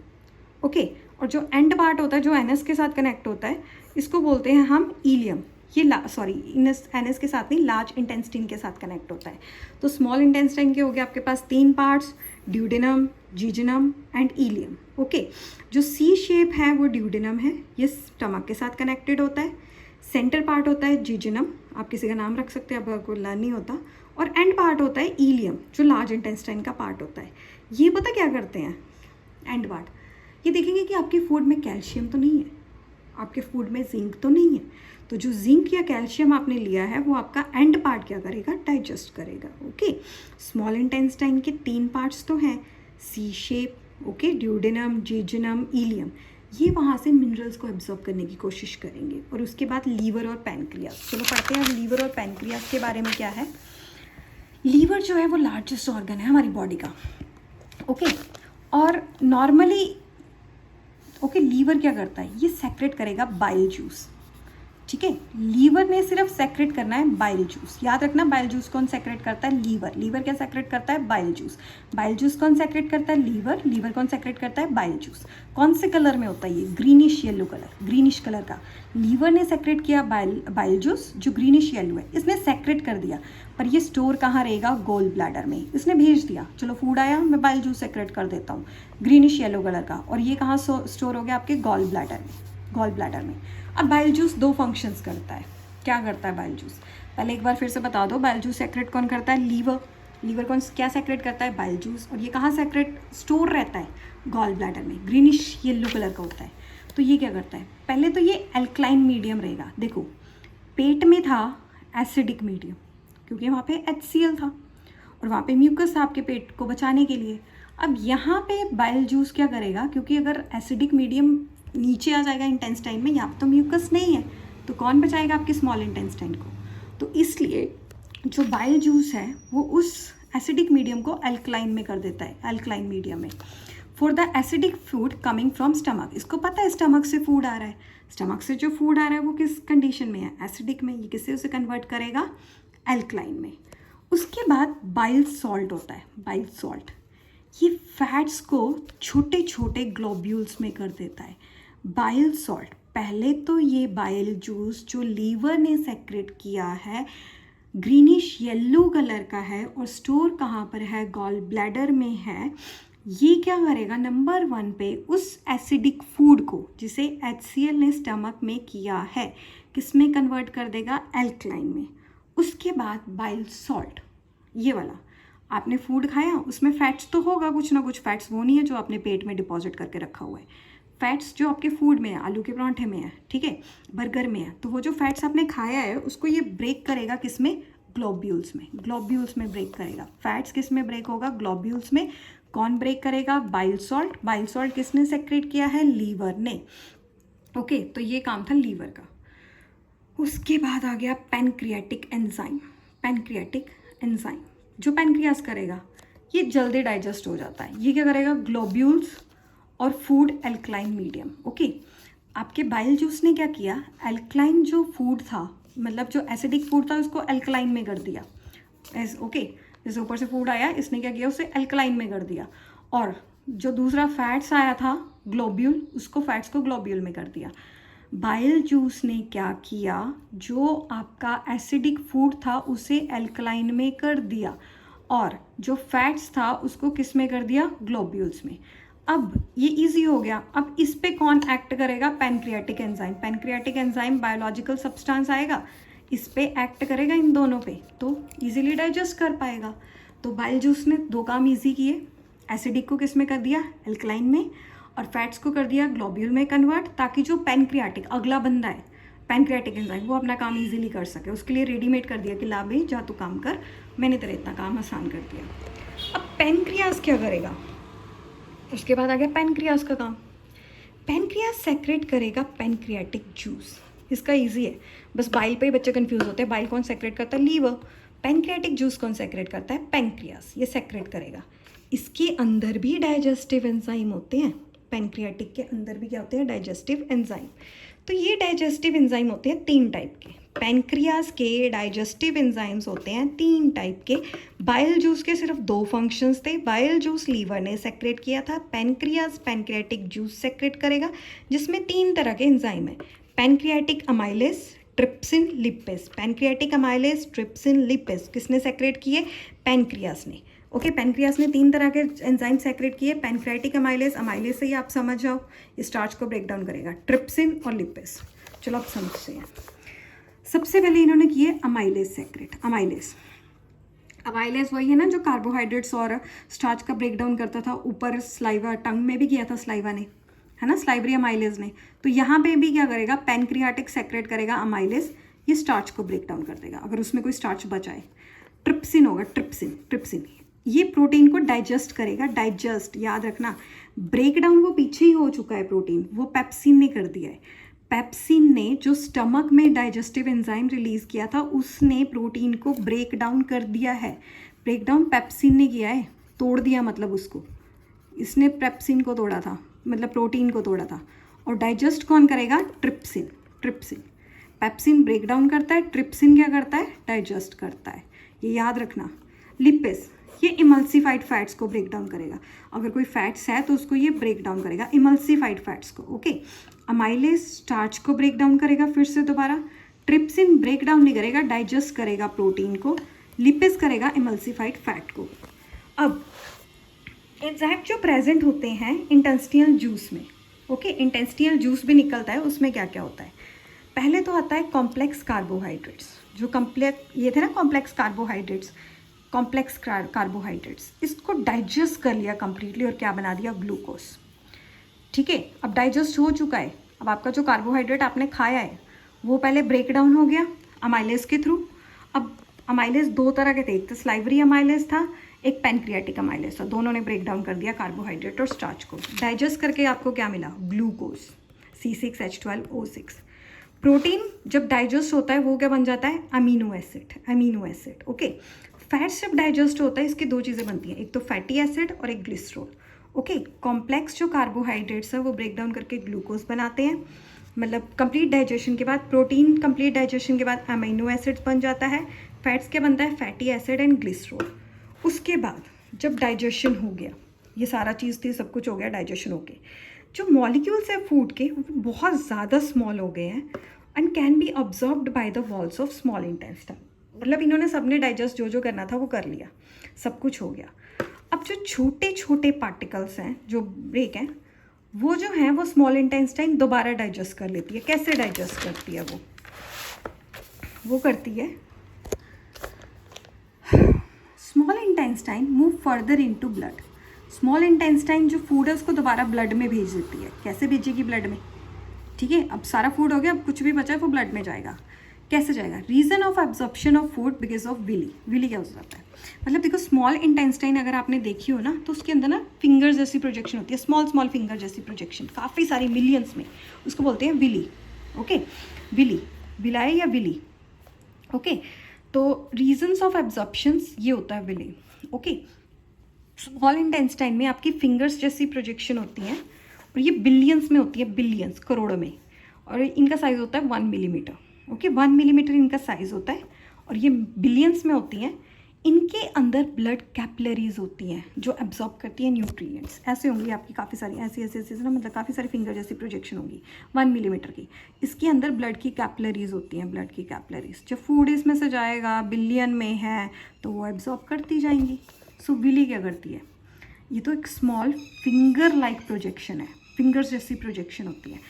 ओके, और जो एंड पार्ट होता है जो एनएस के साथ कनेक्ट होता है, इसको बोलते हैं हम इलियम। ये एनएस के साथ नहीं, लार्ज इंटेस्टाइन के साथ कनेक्ट होता है। तो स्मॉल इंटेस्टाइन के हो गए आपके पास 3 parts, duodenum, jejunum and ileum. Okay, जो सी शेप है वो ड्यूडेनम है, ये स्टमक के साथ कनेक्टेड होता है। सेंटर पार्ट होता है जीजुनम, आप किसी का नाम रख सकते हैं, अब आपको लर्न नहीं होता। और एंड पार्ट होता है इलियम, जो लार्ज इंटेस्टाइन का पार्ट होता है। ये पता क्या करते हैं एंड पार्ट, ये देखेंगे कि आपके फूड में कैल्शियम तो नहीं है, आपके फूड में जिंक तो नहीं है। तो जो जिंक या कैल्शियम आपने लिया है वो आपका एंड पार्ट क्या करेगा, डाइजेस्ट करेगा। ओके, स्मॉल इंटेस्टाइन के 3 पार्ट्स तो हैं, सी शेप, ओके, ड्यूडेनम, जीजुनम, इलियम। ये वहाँ से मिनरल्स को एब्जॉर्ब करने की कोशिश करेंगे। और उसके बाद लीवर और पैनक्रियास। चलो पढ़ते हैं अब लीवर और पैनक्रियास के बारे में क्या है। लीवर जो है वो लार्जेस्ट ऑर्गन है हमारी बॉडी का। ओके, और नॉर्मली लीवर क्या करता है, ये सेक्रेट करेगा बाइल जूस। ठीक है, लीवर ने सिर्फ सेक्रेट करना है बाइल जूस। याद रखना, बाइल जूस कौन सेक्रेट करता है, लीवर क्या सेक्रेट करता है, बाइल जूस कौन सेक्रेट करता है, लीवर कौन सेक्रेट करता है, बाइल जूस। कौन से कलर में होता है ये, greenish yellow colour, greenish colour का। लीवर ने सेक्रेट किया बाइल जूस जो ग्रीनिश येलो है, इसने सेक्रेट कर दिया, पर ये स्टोर कहाँ रहेगा, गॉल ब्लैडर में। इसने भेज दिया, चलो फूड आया, मैं बाइल जूस सेक्रेट कर देता हूँ ग्रीनिश येलो कलर का, और ये कहाँ स्टोर हो गया, आपके गॉल ब्लैडर में। अब बाइल जूस 2 फंक्शंस करता है। क्या करता है बाइल जूस, पहले एक बार फिर से बता दो। बाइल जूस सेक्रेट कौन करता है, लीवर कौन क्या सेक्रेट करता है, बाइल जूस। और ये कहाँ सेक्रेट स्टोर रहता है, गॉल ब्लैडर में, ग्रीनिश येलो कलर का होता है। तो ये क्या करता है, पहले तो ये एल्कलाइन मीडियम रहेगा। देखो, पेट में था एसिडिक मीडियम, क्योंकि वहाँ पे HCl था और वहाँ पे म्यूकस था आपके पेट को बचाने के लिए। अब यहाँ पे बाइल जूस क्या करेगा, क्योंकि अगर एसिडिक मीडियम नीचे आ जाएगा इंटेस्टाइन में, यहाँ पे तो म्यूकस नहीं है, तो कौन बचाएगा आपके स्मॉल इंटेस्टाइन को। तो इसलिए जो बाइल जूस है वो उस एसिडिक मीडियम को एल्कलाइन में कर देता है, एल्कलाइन मीडियम में। For the acidic food coming from stomach, इसको पता है स्टमक से फूड आ रहा है, स्टमक से जो फूड आ रहा है वो किस कंडीशन में है, एसिडिक में। ये किससे उसे कन्वर्ट करेगा, एल्कलाइन में। उसके बाद बाइल सॉल्ट होता है, बाइल सॉल्ट ये फैट्स को छोटे छोटे ग्लोब्यूल्स में कर देता है। बाइल सॉल्ट, पहले तो ये बाइल जूस जो लीवर ने सेक्रेट किया है ग्रीनिश येलो कलर का है और स्टोर कहाँ पर है, गॉल ब्लैडर में है। ये क्या करेगा, नंबर 1 पे उस एसिडिक फूड को जिसे HCl ने स्टमक में किया है किस में कन्वर्ट कर देगा, एल्कलाइन में। उसके बाद बाइल सॉल्ट, ये वाला आपने फूड खाया, उसमें फैट्स तो होगा कुछ ना कुछ, फैट्स वो नहीं है जो आपने पेट में डिपॉजिट करके रखा हुआ है। फैट्स जो आपके फूड में है, आलू के पराठे में है, ठीक है, बर्गर में है, तो वो जो फैट्स आपने खाया है उसको ये ब्रेक करेगा किस में, ग्लोब्यूल्स में ब्रेक करेगा। फैट्स किस में ब्रेक होगा, ग्लोब्यूल्स में। कौन ब्रेक करेगा, बाइल सॉल्ट किसने सेक्रेट किया है, लीवर ने। ओके, तो ये काम था लीवर का। उसके बाद आ गया पैनक्रियाटिक एंजाइम। जो पैनक्रियास करेगा ये जल्दी डाइजेस्ट हो जाता है। ये क्या करेगा, ग्लोब्यूल्स और फूड एल्कलाइन मीडियम। ओके, आपके बाइल जूस ने क्या किया, एल्कलाइन जो फूड था, मतलब जो एसिडिक फूड था उसको एल्कलाइन में कर दिया। ओके, जैसे ऊपर से फूड आया, इसने क्या किया, उसे एल्कलाइन में कर दिया। और जो दूसरा फैट्स आया था ग्लोब्यूल, उसको फैट्स को ग्लोब्यूल में कर दिया। बाइल जूस ने क्या किया, जो आपका एसिडिक फूड था उसे एल्कलाइन में कर दिया और जो फैट्स था उसको किस में कर दिया, ग्लोब्यूल्स में। अब ये इजी हो गया। अब इस पे कौन एक्ट करेगा, पैनक्रियाटिक एंजाइम बायोलॉजिकल सब्सटेंस आएगा, इस पे एक्ट करेगा, इन दोनों पे, तो इजीली डाइजेस्ट कर पाएगा। तो बाइल जूस ने 2 काम इजी किए, एसिडिक को किस में कर दिया, एल्कलाइन में, और फैट्स को कर दिया ग्लोब्यूल में कन्वर्ट, ताकि जो पैनक्रियाटिक अगला बंदा है पैनक्रियाटिक एंजाइम वो अपना काम इजीली कर सके। उसके लिए रेडीमेड कर दिया कि ला भाई जा तू काम कर, मैंने तेरा इतना काम आसान कर दिया। अब पैनक्रियास क्या करेगा, उसके बाद आ गया पैनक्रियास का काम। पैनक्रियास सेक्रेट करेगा पैनक्रियाटिक जूस। इसका इजी है, बस बाइल पे ही बच्चे कंफ्यूज होते हैं। बाइल कौन सेक्रेट करता है, लीवर। पैनक्रियाटिक जूस कौन सेक्रेट करता है, पैनक्रियास। ये सेक्रेट करेगा। इसके अंदर भी डाइजेस्टिव एंजाइम होते हैं, पैनक्रियाटिक के अंदर भी क्या होते हैं, डाइजेस्टिव एंजाइम। तो ये डाइजेस्टिव एंजाइम होते हैं 3 टाइप के। पैनक्रियाज के डाइजेस्टिव एंजाइम्स होते हैं 3 टाइप के। बाइल जूस के सिर्फ 2 फंक्शंस थे। बाइल जूस लीवर ने सेक्रेट किया था, पैनक्रियाज पैनक्रियाटिक जूस सेक्रेट करेगा, जिसमें 3 तरह के एंजाइम है। Pancreatic amylase, trypsin, lipase. Pancreatic amylase, trypsin, lipase किसने सेक्रेट किए? पैनक्रियाज ने। ओके, पैनक्रियाज ने 3 तरह के एंजाइम सेक्रेट किए। पैनक्रियाटिक अमाइलेज, अमाइलेज से ही आप समझ जाओ, ये स्टार्च को ब्रेक डाउन करेगा। ट्रिप्सिन और लिपेज, चलो आप समझते हैं। सबसे पहले इन्होंने किए अमाइलेज सेक्रेट। अमाइलेज वही है ना जो कार्बोहाइड्रेट्स और स्टार्च का ब्रेक डाउन करता था। ऊपर स्लाइवा, टंग में भी किया था स्लाइवा ने, है ना, स्लाइवरी अमाइलेज ने। तो यहाँ पे भी क्या करेगा? पैनक्रियाटिक सेक्रेट करेगा अमाइलेज, ये स्टार्च को ब्रेक डाउन कर देगा अगर उसमें कोई स्टार्च बचाए। ट्रिप्सिन होगा, ट्रिप्सिन ये प्रोटीन को डाइजेस्ट करेगा। डाइजेस्ट याद रखना, ब्रेक डाउन वो पीछे ही हो चुका है प्रोटीन, वो पेप्सिन ने कर दिया है। पेप्सिन ने जो स्टमक में डाइजेस्टिव एंजाइम रिलीज किया था उसने प्रोटीन को ब्रेक डाउन कर दिया है। ब्रेक डाउन पेप्सिन ने किया है, तोड़ दिया मतलब उसको, इसने पेप्सिन को तोड़ा था, मतलब प्रोटीन को तोड़ा था। और डाइजेस्ट कौन करेगा? ट्रिप्सिन। पेप्सिन ब्रेक डाउन करता है, ट्रिप्सिन क्या करता है? डाइजेस्ट करता है, ये याद रखना। लिपेज ये इमल्सिफाइड फैट्स को ब्रेक डाउन करेगा। अगर कोई फैट्स है तो उसको ये ब्रेक डाउन करेगा, इमल्सिफाइड फैट्स को। ओके, अमाइलेज स्टार्च को ब्रेक डाउन करेगा। फिर से दोबारा, ट्रिप्सिन ब्रेक डाउन नहीं करेगा, डाइजेस्ट करेगा प्रोटीन को। लिपेज करेगा इमल्सिफाइड फैट को। अब एग्जैक्ट जो प्रेजेंट होते हैं इंटेस्टिनल जूस में, ओके, इंटेस्टिनल जूस भी निकलता है, उसमें क्या क्या होता है? पहले तो आता है कॉम्प्लेक्स कार्बोहाइड्रेट्स। जो ये थे ना कॉम्प्लेक्स कार्बोहाइड्रेट्स, इसको डाइजेस्ट कर लिया कंप्लीटली और क्या बना दिया? ग्लूकोज। ठीक है, अब डाइजेस्ट हो चुका है। अब आपका जो कार्बोहाइड्रेट आपने खाया है वो पहले ब्रेक डाउन हो गया अमाइलेज के थ्रू। अब अमाइलेज 2 तरह के थे, एक तो स्लाइवरी अमाइलेज था, एक पैनक्रियाटिक अमाइलेज था। दोनों ने ब्रेक डाउन कर दिया कार्बोहाइड्रेट और स्टार्च को। डाइजेस्ट करके आपको क्या मिला? Glucose, C6H12O6। प्रोटीन जब डाइजेस्ट होता है वो क्या बन जाता है? Amino acid. ओके, फैट्स जब डाइजेस्ट होता है इसकी 2 चीज़ें बनती हैं, एक तो फैटी एसिड और एक ग्लिसरॉल। ओके, कॉम्प्लेक्स जो कार्बोहाइड्रेट्स है वो ब्रेक डाउन करके ग्लूकोज बनाते हैं। मतलब कंप्लीट डाइजेशन के बाद, प्रोटीन कंप्लीट डाइजेशन के बाद अमीनो एसिड्स बन जाता है। फैट्स क्या बनता है? Fatty acid and glycerol. उसके बाद जब डाइजेशन हो गया, ये सारा चीज़ थी, सब कुछ हो गया, डाइजेशन हो गया, जो मॉलिक्यूल्स है फूड के वो बहुत ज़्यादा स्मॉल हो गए हैं and can be observed by the walls of small intestine. मतलब इन्होंने सबने डाइजेस्ट जो करना था वो कर लिया, सब कुछ हो गया। अब जो छोटे छोटे पार्टिकल्स हैं जो ब्रेक हैं वो जो हैं वो स्मॉल इंटेस्टाइन दोबारा डाइजेस्ट कर लेती है। कैसे डाइजेस्ट करती है वो करती है, small intestine move further into blood. Small intestine जो फूड है उसको दोबारा ब्लड में भेज देती है। कैसे भेजेगी? ब्लड में। ठीक है, अब सारा फूड हो गया, अब कुछ भी बचा है वो ब्लड में जाएगा। कैसे जाएगा? Reason of absorption of food because of villi क्या हो जाता है? मतलब देखो, स्मॉल इंटेस्टाइन अगर आपने देखी हो ना तो उसके अंदर ना फिंगर जैसी प्रोजेक्शन होती है, स्मॉल फिंगर जैसी प्रोजेक्शन, काफ़ी सारी मिलियंस में, उसको बोलते हैं विली। ओके, विलाए या विली। ओके, तो रीजन्स ऑफ एब्जॉर्प्शंस ये होता है विली। ओके, स्मॉल इंटेस्टाइन में आपकी फिंगर्स जैसी प्रोजेक्शन होती हैं और ये बिलियंस में होती है, बिलियंस, करोड़ों में, और इनका साइज़ होता है 1 मिलीमीटर। ओके, 1 मिलीमीटर इनका साइज़ होता है और ये बिलियंस में होती हैं। इनके अंदर ब्लड कैपिलरीज होती हैं जो एब्जॉर्ब करती हैं न्यूट्रिएंट्स। ऐसे होंगी आपकी काफ़ी सारी ऐसी ना, मतलब काफ़ी सारी फिंगर जैसी प्रोजेक्शन होगी 1 मिलीमीटर की। इसके अंदर ब्लड की कैपिलरीज होती हैं, ब्लड की कैपिलरीज। जब फूड इसमें से जाएगा, बिलियन में है, तो वो एब्जॉर्ब करती जाएंगी। सो विली क्या करती है? ये तो एक स्मॉल फिंगर लाइक प्रोजेक्शन है, फिंगर्स जैसी प्रोजेक्शन होती है।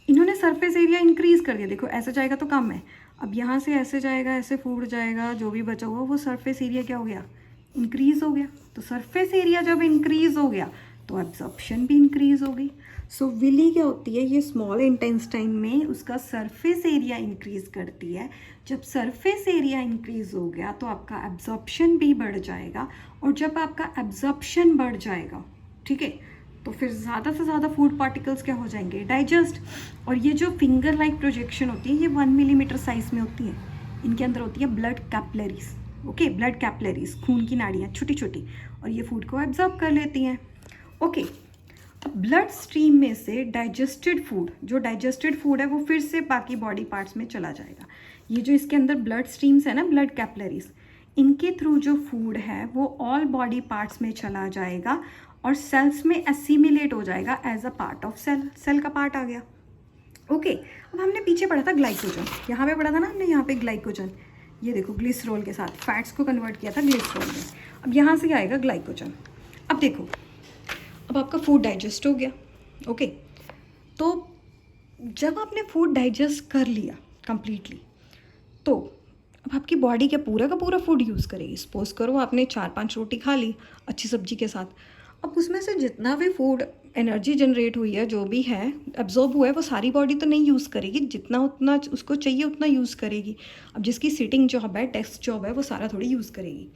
इन्होंने सरफेस एरिया इंक्रीज़ कर दिया। देखो, ऐसे जाएगा तो कम है, अब यहाँ से ऐसे जाएगा, ऐसे फूड जाएगा, जो भी बचा हुआ वो सरफेस एरिया क्या हो गया? इंक्रीज़ हो गया। तो सरफेस एरिया जब इंक्रीज़ हो गया तो एब्जॉर्प्शन भी इंक्रीज़ हो गई। सो विली क्या होती है? ये स्मॉल इंटेस्टाइन में उसका सरफेस एरिया इंक्रीज़ करती है। जब सरफेस एरिया इंक्रीज़ हो गया तो आपका एब्जॉर्प्शन भी बढ़ जाएगा, और जब आपका एब्जॉर्प्शन बढ़ जाएगा, ठीक है, तो फिर ज़्यादा से ज़्यादा फूड पार्टिकल्स क्या हो जाएंगे? डाइजेस्ट। और ये जो फिंगर लाइक प्रोजेक्शन होती है ये 1 मिलीमीटर साइज़ में होती है। इनके अंदर होती है blood capillaries. Okay, blood capillaries, खून की नाड़ियाँ छोटी छोटी, और ये फूड को एब्जॉर्ब कर लेती हैं। ओके, ब्लड स्ट्रीम में से डाइजेस्टेड फूड, जो डाइजेस्टेड फूड है वो फिर से बाकी बॉडी पार्ट्स में चला जाएगा। ये जो इसके अंदर ब्लड स्ट्रीम्स है ना, ब्लड कैपिलरीज, इनके थ्रू जो फूड है वो ऑल बॉडी पार्ट्स में चला जाएगा और सेल्स में एसिमिलेट हो जाएगा as a part of cell, cell का पार्ट आ गया। ओके, अब हमने पीछे पढ़ा था ग्लाइकोजन, यहाँ पे पढ़ा था ना हमने, यहाँ पे ग्लाइकोजन, ये देखो ग्लिसरॉल के साथ फैट्स को कन्वर्ट किया था ग्लिसरॉल में। अब यहाँ से आएगा ग्लाइकोजन। अब देखो, अब आपका फूड डाइजेस्ट हो गया। ओके, तो जब आपने फूड डाइजेस्ट कर लिया कंप्लीटली, तो अब आपकी बॉडी क्या पूरा का पूरा फूड यूज़ करेगी। सपोज करो आपने 4-5 रोटी खा ली अच्छी सब्जी के साथ, अब उसमें से जितना भी फूड एनर्जी जनरेट हुई है, जो भी है एब्जॉर्ब हुआ है, वो सारी बॉडी तो नहीं यूज़ करेगी, जितना उतना उसको चाहिए उतना यूज़ करेगी। अब जिसकी सिटिंग जॉब है, डेस्क जॉब है, वो सारा थोड़ी यूज़ करेगी।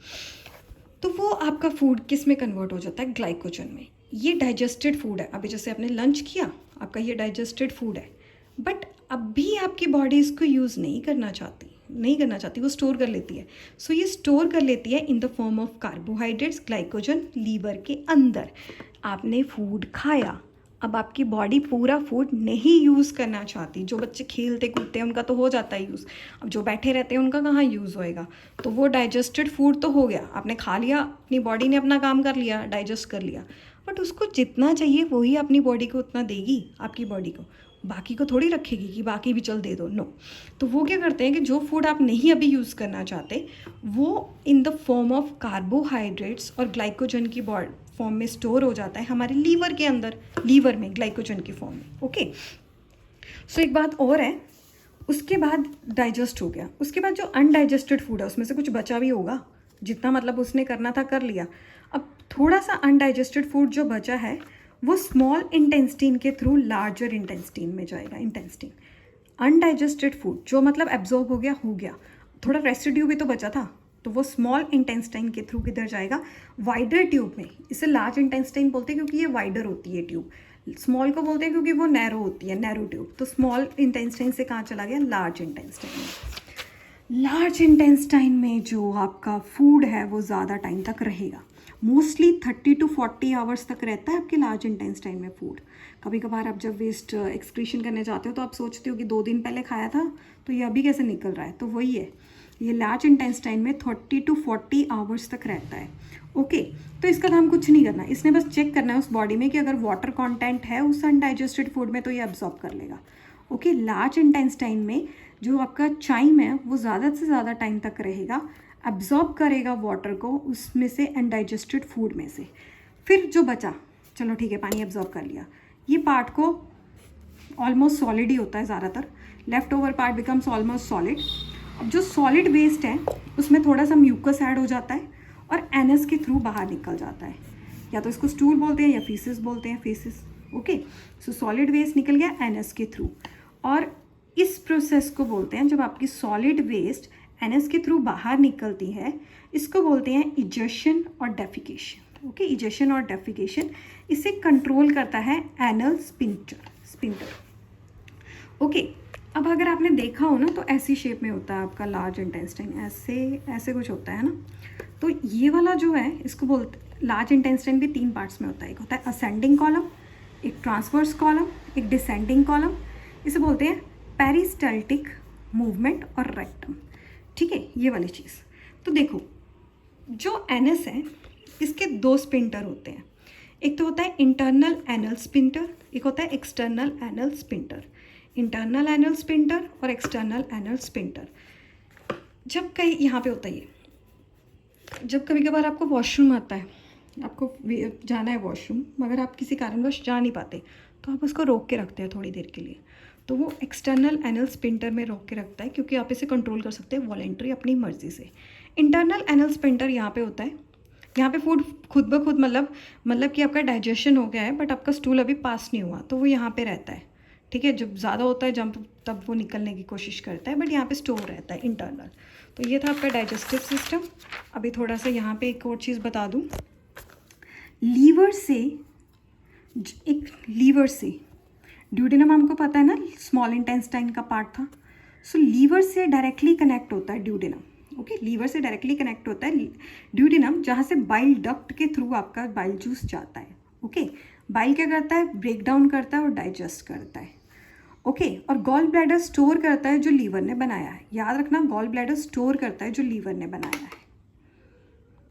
तो वो आपका फूड किस में कन्वर्ट हो जाता है, ग्लाइकोजन में। ये डाइजेस्टेड फूड है। अभी जैसे आपने लंच किया, आपका ये डाइजेस्टेड फूड है, बट अब भी आपकी बॉडी इसको यूज़ नहीं करना चाहती, वो स्टोर कर लेती है। सो ये स्टोर कर लेती है in the form of carbohydrates, glycogen, liver के अंदर। आपने फूड खाया, अब आपकी बॉडी पूरा फूड नहीं यूज़ करना चाहती। जो बच्चे खेलते कूदते हैं उनका तो हो जाता है यूज़, अब जो बैठे रहते हैं उनका कहाँ यूज़ होएगा। तो वो डाइजेस्टेड फूड तो हो गया, आपने खा लिया, अपनी बॉडी ने अपना काम कर लिया, डाइजेस्ट कर लिया, बट उसको जितना चाहिए वही अपनी बॉडी को उतना देगी, आपकी बॉडी को, बाकी को थोड़ी रखेगी कि बाकी भी चल दे दो, नो। तो वो क्या करते हैं कि जो फूड आप नहीं अभी यूज़ करना चाहते, वो इन द फॉर्म ऑफ कार्बोहाइड्रेट्स और ग्लाइकोजन की फॉर्म में स्टोर हो जाता है हमारे लीवर के अंदर, लीवर में ग्लाइकोजन की फॉर्म में। ओके, सो एक बात और है, उसके बाद डाइजेस्ट हो गया, उसके बाद जो अनडाइजेस्टेड फूड है उसमें से कुछ बचा भी होगा, जितना मतलब उसने करना था कर लिया। अब थोड़ा सा अनडाइजेस्टेड फूड जो बचा है वो स्मॉल इंटेस्टाइन के थ्रू लार्जर इंटेस्टाइन में जाएगा। इंटेस्टाइन, अनडाइजेस्टेड फूड जो मतलब एब्जॉर्ब हो गया, थोड़ा रेसिड्यू भी तो बचा था, तो वो स्मॉल इंटेस्टाइन के थ्रू किधर जाएगा, वाइडर ट्यूब में। इसे लार्ज इंटेस्टाइन बोलते हैं क्योंकि ये वाइडर होती है ट्यूब, स्मॉल को बोलते हैं क्योंकि वो नैरो होती है, नैरो ट्यूब। तो स्मॉल इंटेस्टाइन से कहाँ चला गया, लार्ज इंटेस्टाइन में। लार्ज इंटेस्टाइन में जो आपका फूड है वो ज़्यादा टाइम तक रहेगा, मोस्टली 30 to 40 आवर्स तक रहता है आपके लार्ज इंटेस्टाइन में फूड। कभी कभार आप जब वेस्ट एक्सक्रीशन करने जाते हो तो आप सोचते हो कि 2 दिन पहले खाया था तो ये अभी कैसे निकल रहा है, तो वही है, ये लार्ज इंटेस्टाइन में 30 to 40 आवर्स तक रहता है। ओके, तो इसका काम कुछ नहीं करना, इसने बस चेक करना है उस बॉडी में कि अगर वाटर कंटेंट है उस अनडाइजेस्टेड फूड में तो ये अब्जॉर्ब कर लेगा। ओके, लार्ज इंटेस्टाइन में जो आपका चाइम है वो ज़्यादा से ज़्यादा टाइम तक रहेगा, अब्जॉर्ब करेगा वाटर को उसमें से, अनडाइजेस्टेड फूड में से। फिर जो बचा, चलो ठीक है पानी अब्जॉर्ब कर लिया, ये पार्ट को ऑलमोस्ट सॉलिड ही होता है ज़्यादातर, left over part becomes almost solid. अब जो सॉलिड वेस्ट है उसमें थोड़ा सा म्यूकस ऐड हो जाता है और एनस के थ्रू बाहर निकल जाता है, या तो इसको स्टूल बोलते हैं या फीसिस बोलते हैं, faeces. Okay, so solid waste निकल गया एनस के थ्रू, और इस प्रोसेस को बोलते हैं, जब आपकी सॉलिड वेस्ट एनस के थ्रू बाहर निकलती है, इसको बोलते हैं इजेशन और डेफिकेशन। ओके, इजेशन और डेफिकेशन, इसे कंट्रोल करता है एनल स्पिंटर। ओके, अब अगर आपने देखा हो ना तो ऐसी शेप में होता है आपका लार्ज इंटेस्टाइन, ऐसे कुछ होता है ना। तो ये वाला जो है इसको बोलते, लार्ज इंटेस्टाइन भी 3 पार्ट्स में होता है, एक होता है असेंडिंग कॉलम, एक ट्रांसवर्स कॉलम, एक डिसेंडिंग कॉलम। इसे बोलते हैं पेरिस्टाल्टिक मूवमेंट और रेक्टम। ठीक है, ये वाली चीज़। तो देखो, जो एनस है इसके 2 स्पिंटर होते हैं, एक तो होता है इंटरनल एनल स्पिंटर, एक होता है external anal sphincter. Internal anal sphincter और एक्सटर्नल एनल स्पिंटर, जब कहीं यहाँ पे होता है ये, जब कभी कभार आपको वॉशरूम आता है, आपको जाना है वॉशरूम मगर आप किसी कारणवश जा नहीं पाते, तो आप उसको रोक के रखते हैं थोड़ी देर के लिए, तो वो एक्सटर्नल एनल स्पिंटर में रोक के रखता है, क्योंकि आप इसे कंट्रोल कर सकते हैं वॉलेंट्री अपनी मर्जी से। इंटरनल एनल स्पिंटर यहाँ पे होता है, यहाँ पे फूड खुद ब खुद मतलब कि आपका डाइजेशन हो गया है बट आपका स्टूल अभी पास नहीं हुआ, तो वो यहाँ पे रहता है। ठीक है, जब ज़्यादा होता है जंप तब वो निकलने की कोशिश करता है, बट यहाँ पे स्टोर रहता है इंटरनल। तो ये था आपका डाइजेस्टिव सिस्टम। अभी थोड़ा सा यहाँ पे एक और चीज़ बता दूँ, लीवर से ड्यूडेनम हमको पता है ना, स्मॉल इंटेस्टाइन का पार्ट था। सो लीवर से डायरेक्टली कनेक्ट होता है ड्यूडेनम। ओके, लीवर से डायरेक्टली कनेक्ट होता है ड्यूडेनम, जहाँ से बाइल डक्ट के थ्रू आपका बाइल जूस जाता है। ओके। बाइल क्या करता है, ब्रेक डाउन करता है और डाइजेस्ट करता है, ओके। और गॉल ब्लैडर स्टोर करता है जो लीवर ने बनाया है, याद रखना गॉल ब्लैडर स्टोर करता है जो लीवर ने बनाया है।